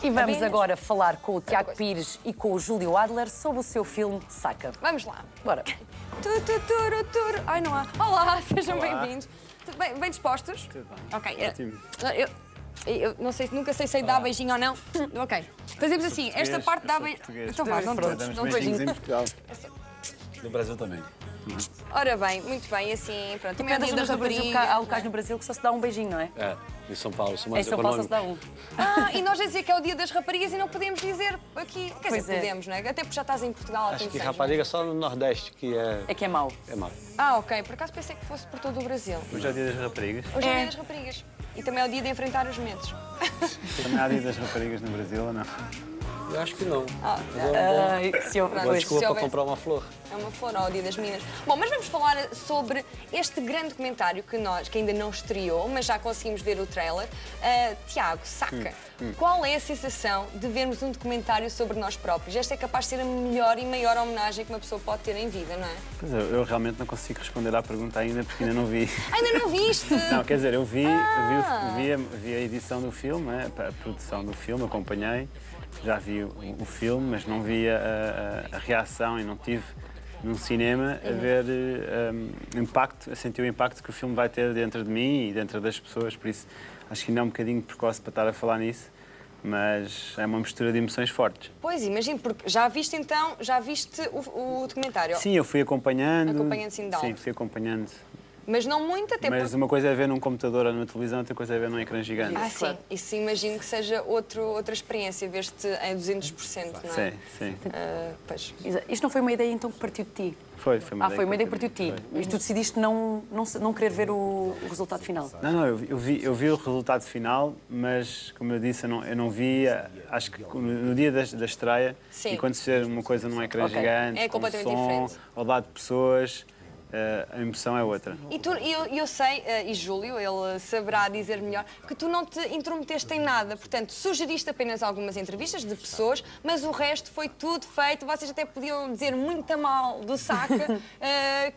E vamos agora falar com o Tiago Pires e com o Júlio Adler sobre o seu filme Saca. Vamos lá. Bora. Ai, não há. Olá, sejam bem-vindos. Bem dispostos? Tudo bem. Ok. Ótimo. Eu não sei, nunca sei se dá beijinho ou não. Ok. Fazemos assim, esta parte dá beijinho. Então vá, não todos. Damos Não beijinhos em beijinho. Portugal. No Brasil também. Ora bem, muito bem, assim, pronto. Também é o dia Mas das no Brasil, raparigas. há locais no Brasil que só se dá um beijinho, não é? É, em São Paulo. Sou Em mais São Paulo só se dá um. E nós a dizer que é o dia das raparigas e não podemos dizer aqui. Quer Pois dizer, é. podemos, não é? Até porque já estás em Portugal há Acho tempo que seis, rapariga só no Nordeste, que É que é mau. é mau. Ah, ok. Por acaso pensei que fosse por todo o Brasil. Hoje é o dia das raparigas. Hoje é o É. dia das raparigas. E também é o dia de enfrentar os medos. Também há dia das raparigas no Brasil ou não? Eu acho que não. Ai, se eu... Boa pois. desculpa se para houver- comprar uma flor. É uma flor ao dia das meninas. Bom, mas vamos falar sobre este grande documentário que ainda não estreou, mas já conseguimos ver o trailer. Tiago, Saca. Qual é a sensação de vermos um documentário sobre nós próprios? Esta é capaz de ser a melhor e maior homenagem que uma pessoa pode ter em vida, não é? Pois é, eu realmente não consigo responder à pergunta ainda porque ainda não vi. Ainda não viste? Não, quer dizer, eu vi a edição do filme, a produção do filme, acompanhei, já vi o filme, mas não vi a reação e não tive num cinema a ver impacto, a sentir o impacto que o filme vai ter dentro de mim e dentro das pessoas, por isso acho que ainda é um bocadinho precoce para estar a falar nisso, mas é uma mistura de emoções fortes. Pois, imagino, porque já viste o documentário? Sim, eu fui acompanhando. Acompanhando, sim, de alto. Sim, fui acompanhando. Mas não muito, até Mas porque... uma coisa é ver num computador ou numa televisão, outra coisa é ver num ecrã gigante. Ah, sim. Isso imagino que seja outra experiência, ver-te em 200%, não é? Sim, sim. Pois. Isto não foi uma ideia então que partiu de ti? Foi uma Foi uma ideia que partiu de ti. Mas tu decidiste não querer ver o resultado final? Não, eu vi o resultado final, mas, como eu disse, eu não vi, acho que no dia da estreia, Sim. e quando se vê uma coisa num ecrã Ok. gigante, É com completamente som, diferente. ao lado de pessoas, a emoção é outra. E eu sei, e Júlio, ele saberá dizer melhor, que tu não te intrometeste em nada. Portanto, sugeriste apenas algumas entrevistas de pessoas, mas o resto foi tudo feito. Vocês até podiam dizer muito mal do Saca,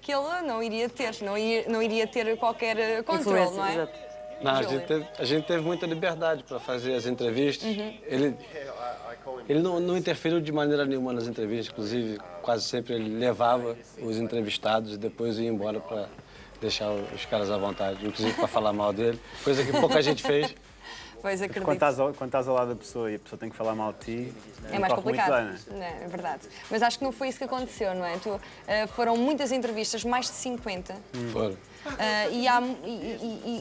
que ele não iria ter, não iria ter qualquer controle, Influência, não é? exato. Não, Júlio. a gente teve muita liberdade para fazer as entrevistas. Ele não interferiu de maneira nenhuma nas entrevistas, inclusive quase sempre ele levava os entrevistados e depois ia embora para deixar os caras à vontade, inclusive para falar mal dele, coisa que pouca gente fez. Pois acredito. Quando estás ao lado da pessoa e a pessoa tem que falar mal de ti, É mais corre muito complicado. bem, não é? Não, é verdade. Mas acho que não foi isso que aconteceu, não é? Foram muitas entrevistas, mais de 50. Foram.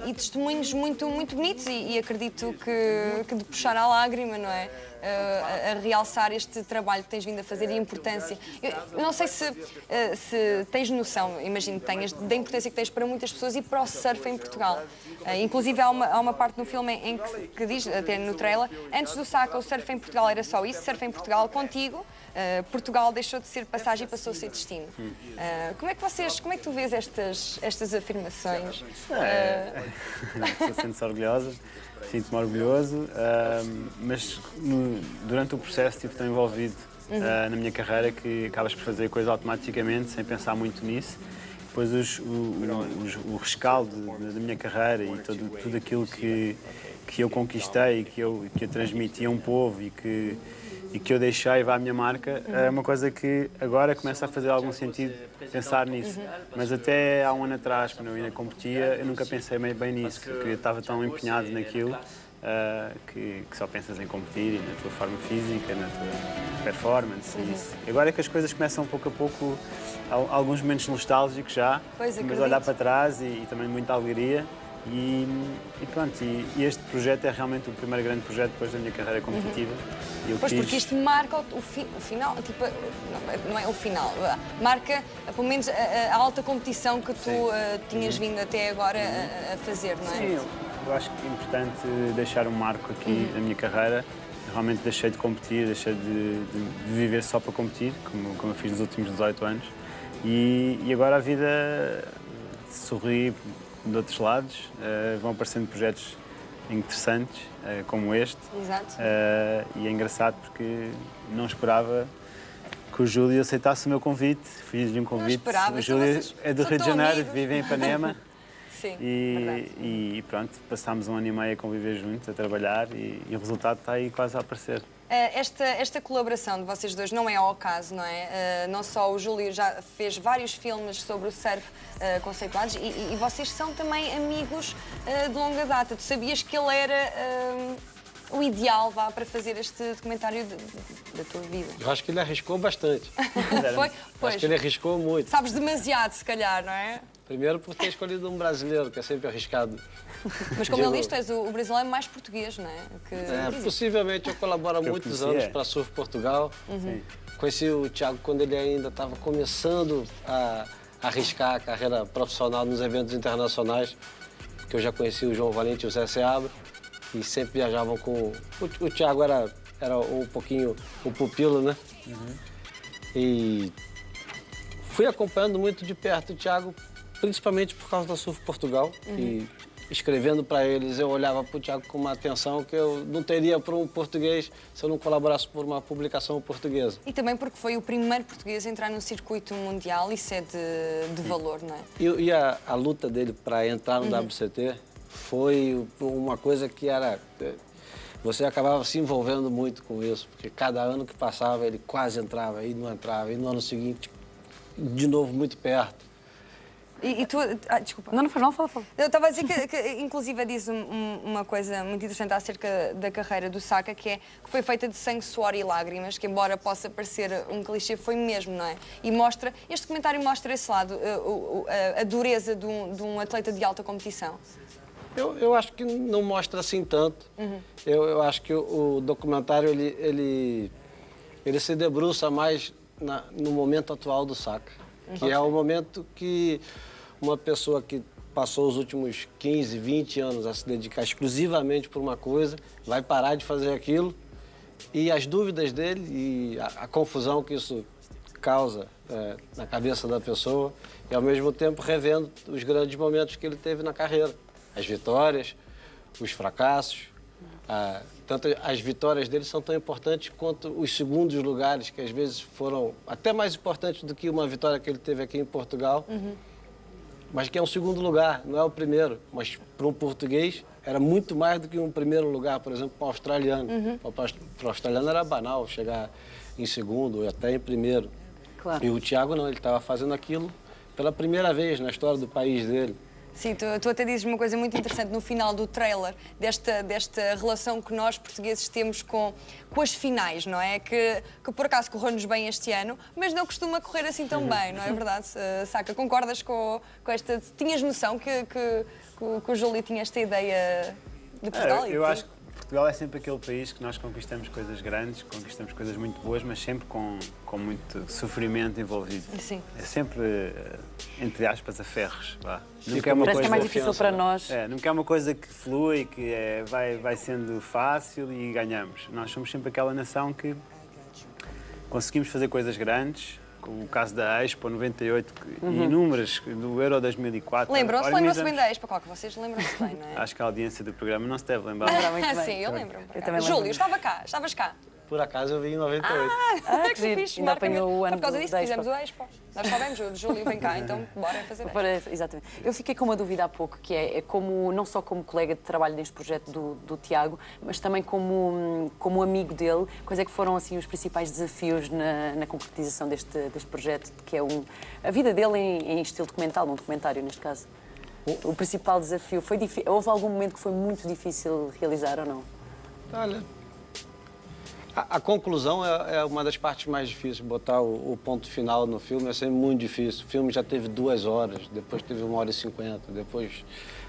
E testemunhos muito bonitos e acredito que de puxar à lágrima, não é? A realçar este trabalho que tens vindo a fazer e a importância. Eu não sei se tens noção, imagino que tenhas, da importância que tens para muitas pessoas e para o surf em Portugal. Inclusive há uma parte no filme em que diz, até no trailer, antes do Saca o surf em Portugal era só isso, surf em Portugal contigo, Portugal deixou de ser passagem e passou a ser destino. Como é que tu vês estas afirmações? Estou sendo-se orgulhosa, sinto-me orgulhoso, mas durante o processo estive tão envolvido na minha carreira que acabas por fazer a coisa automaticamente, sem pensar muito nisso. Depois o rescaldo da minha carreira e tudo aquilo que eu conquistei e que eu transmiti a um povo e que eu deixei vá à minha marca, é uma coisa que agora começa a fazer algum sentido pensar nisso. Mas até há um ano atrás, quando eu ainda competia, eu nunca pensei bem nisso, porque eu estava tão empenhado naquilo que só pensas em competir e na tua forma física, na tua performance. E isso. Agora é que as coisas começam pouco a pouco, alguns momentos nostálgicos já, Pois, mas acredito. olhar para trás e também muita alegria. E pronto, e este projeto é realmente o primeiro grande projeto depois da minha carreira competitiva. E eu Pois, quis- porque isto marca o final, tipo, não é o final, marca pelo menos a alta competição que tu tinhas vindo até agora a fazer, não é? Sim, eu acho que é importante deixar um marco aqui na minha carreira. Eu realmente deixei de competir, deixei de viver só para competir, como eu fiz nos últimos 18 anos. E agora a vida sorri de outros lados, vão aparecendo projetos interessantes, como este. Exato. E é engraçado porque não esperava que o Júlio aceitasse o meu convite. Fiz-lhe um convite. esperavas, O Júlio então vocês é do são Rio de tão Janeiro, amigos. vive em Ipanema. Sim, e pronto, passámos 1 ano e meio a conviver juntos, a trabalhar e o resultado está aí quase a aparecer. Esta colaboração de vocês dois não é ao acaso, não é? Não só o Júlio já fez vários filmes sobre o surf conceituados e vocês são também amigos de longa data. Tu sabias que ele era o ideal para fazer este documentário da tua vida? Eu acho que ele arriscou bastante. Foi? Pois. Acho que ele arriscou muito. Sabes demasiado, se calhar, não é? Primeiro por ter escolhido um brasileiro, que é sempre arriscado. Mas como ele diz, tu és o brasileiro mais português, não é? Possivelmente eu colaboro há muitos anos para a Surf Portugal. Conheci o Thiago quando ele ainda estava começando a arriscar a carreira profissional nos eventos internacionais, que eu já conheci o João Valente e o Zé Seabra, e sempre viajavam com... O Thiago era um pouquinho o pupilo, né? E fui acompanhando muito de perto o Thiago, principalmente por causa da Surf Portugal. E escrevendo para eles, eu olhava para o Thiago com uma atenção que eu não teria para um português se eu não colaborasse por uma publicação portuguesa. E também porque foi o primeiro português a entrar no circuito mundial, isso é de valor, não é? E a luta dele para entrar no WCT foi uma coisa que era... Você acabava se envolvendo muito com isso, porque cada ano que passava ele quase entrava, e não entrava, e no ano seguinte, de novo, muito perto. E tu... desculpa. Não faz mal, fala. Eu estava a dizer que inclusive, diz uma coisa muito interessante acerca da carreira do Saka, que foi feita de sangue, suor e lágrimas, que embora possa parecer um clichê, foi mesmo, não é? E mostra... Este documentário mostra esse lado, a dureza de um atleta de alta competição. Eu acho que não mostra assim tanto. Eu acho que o documentário, ele se debruça mais no momento atual do Saka, que é o momento que uma pessoa que passou os últimos 15, 20 anos a se dedicar exclusivamente por uma coisa, vai parar de fazer aquilo, e as dúvidas dele e a confusão que isso causa na cabeça da pessoa, e ao mesmo tempo revendo os grandes momentos que ele teve na carreira. As vitórias, os fracassos. Tanto as vitórias dele são tão importantes quanto os segundos lugares, que às vezes foram até mais importantes do que uma vitória que ele teve aqui em Portugal. Mas que é um segundo lugar, não é o primeiro. Mas para um português era muito mais do que um primeiro lugar, por exemplo, para um australiano. Para o australiano era banal chegar em segundo ou até em primeiro. Claro. E o Thiago não, ele estava fazendo aquilo pela primeira vez na história do país dele. Sim, tu até dizes uma coisa muito interessante no final do trailer, desta relação que nós portugueses temos com as finais, não é? Que por acaso correu-nos bem este ano, mas não costuma correr assim tão bem, não é verdade? Saka, concordas com esta... Tinhas noção que o Júlio tinha esta ideia de Portugal? Eu acho que Portugal é sempre aquele país que nós conquistamos coisas grandes, conquistamos coisas muito boas, mas sempre com muito sofrimento envolvido. Sim. É sempre, entre aspas, a ferros. Nunca é uma coisa... Parece que é mais difícil para nós. Nunca é uma coisa que flui, que vai sendo fácil e ganhamos. Nós somos sempre aquela nação que conseguimos fazer coisas grandes, como o caso da Expo 98 e inúmeras, do Euro 2004. Lembram-se bem da Expo, que vocês lembram-se bem, não é? Acho que a audiência do programa não se deve lembrar. Sim, eu lembro-me. Júlio, estavas cá. Por acaso eu vim em 98. Que giro. Fixe, ainda apanhou o ano por causa disso que da fizemos o Expo. Nós sabemos, o Júlio vem cá, então bora fazer Expo. Exatamente. Eu fiquei com uma dúvida há pouco, que é como, não só como colega de trabalho neste projeto do Tiago, mas também como amigo dele, quais é que foram assim os principais desafios na concretização deste projeto, que é a vida dele em estilo documental, num documentário neste caso? O principal desafio foi difícil. Houve algum momento que foi muito difícil realizar ou não? Olha, a conclusão é uma das partes mais difíceis. Botar o ponto final no filme é sempre muito difícil. O filme já teve 2 horas, depois teve 1h50, depois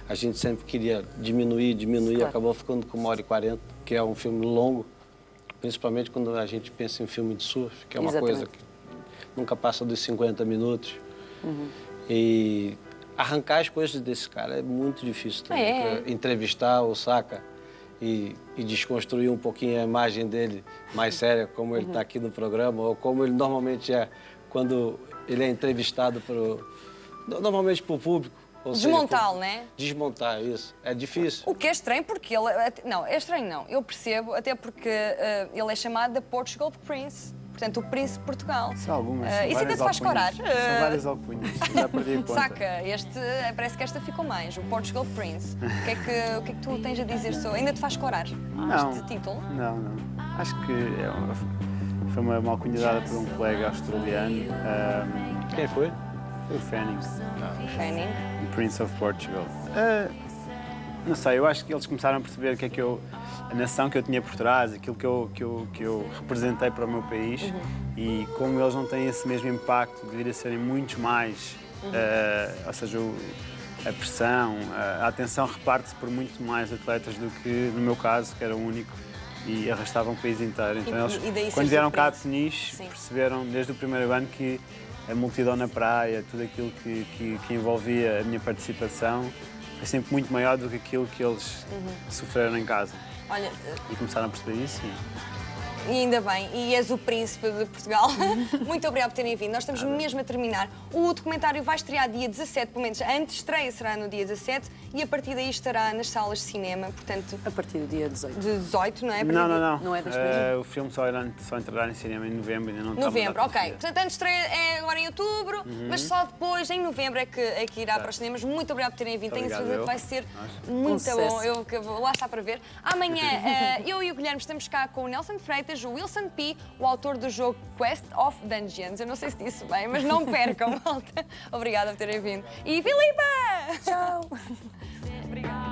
a gente sempre queria diminuir, claro. Acabou ficando com 1h40, que é um filme longo, principalmente quando a gente pensa em filme de surf, que é uma coisa que nunca passa dos 50 minutos. E arrancar as coisas desse cara é muito difícil também. Entrevistar o Saka e desconstruir um pouquinho a imagem dele mais séria, como ele está aqui no programa, ou como ele normalmente é quando ele é entrevistado normalmente para o público. Desmontá-lo, né? Desmontar, isso. É difícil. O que é estranho, porque ele... Não, é estranho não. Eu percebo, até porque ele é chamado de Portugal Prince. Portanto, o Príncipe de Portugal. São algumas. São Isso ainda te várias faz escorar? alcunhas. São várias alcunhas. Já perdi a conta. Saca, parece que esta ficou mais, o Portugal Prince. O que é que tu tens a dizer sobre? Ainda te faz escorar este título? Não. Acho que foi uma alcunha dada por um colega australiano. Quem foi? Foi o Fanning. Fanning. O Prince of Portugal. Não sei, eu acho que eles começaram a perceber o que é que a nação que eu tinha por trás, aquilo que eu representei para o meu país e como eles não têm esse mesmo impacto, deveria serem muitos mais, ou seja, a pressão, a atenção reparte-se por muito mais atletas do que no meu caso, que era o único e arrastava um país inteiro. Então eles, quando vieram cá de Peniche, perceberam desde o primeiro ano que a multidão na praia, tudo aquilo que envolvia a minha participação, é sempre muito maior do que aquilo que eles sofreram em casa. Olha, E começaram a perceber isso. e ainda bem, e és o príncipe de Portugal. Muito obrigado por terem vindo. Nós estamos mesmo a terminar. O documentário vai estrear dia 17, pelo menos a antestreia será no dia 17 e a partir daí estará nas salas de cinema, portanto... A partir do dia 18. De 18, não é? Não. Não é das mesmas? O filme só entrará em cinema em novembro, ainda não está Novembro, mudado ok. Portanto, a antestreia é agora em outubro, mas só depois, em novembro, é que irá para os cinemas. Muito obrigado por terem vindo. Tenho Obrigado, certeza que vai ser muito sucesso. bom. Eu vou lá estar para ver. Amanhã, eu e o Guilherme estamos cá com o Nelson Freitas, o Wilson P., o autor do jogo Quest of Dungeons. Eu não sei se disse bem, mas não percam, malta. Obrigada por terem vindo. E Filipa! Tchau! Obrigada.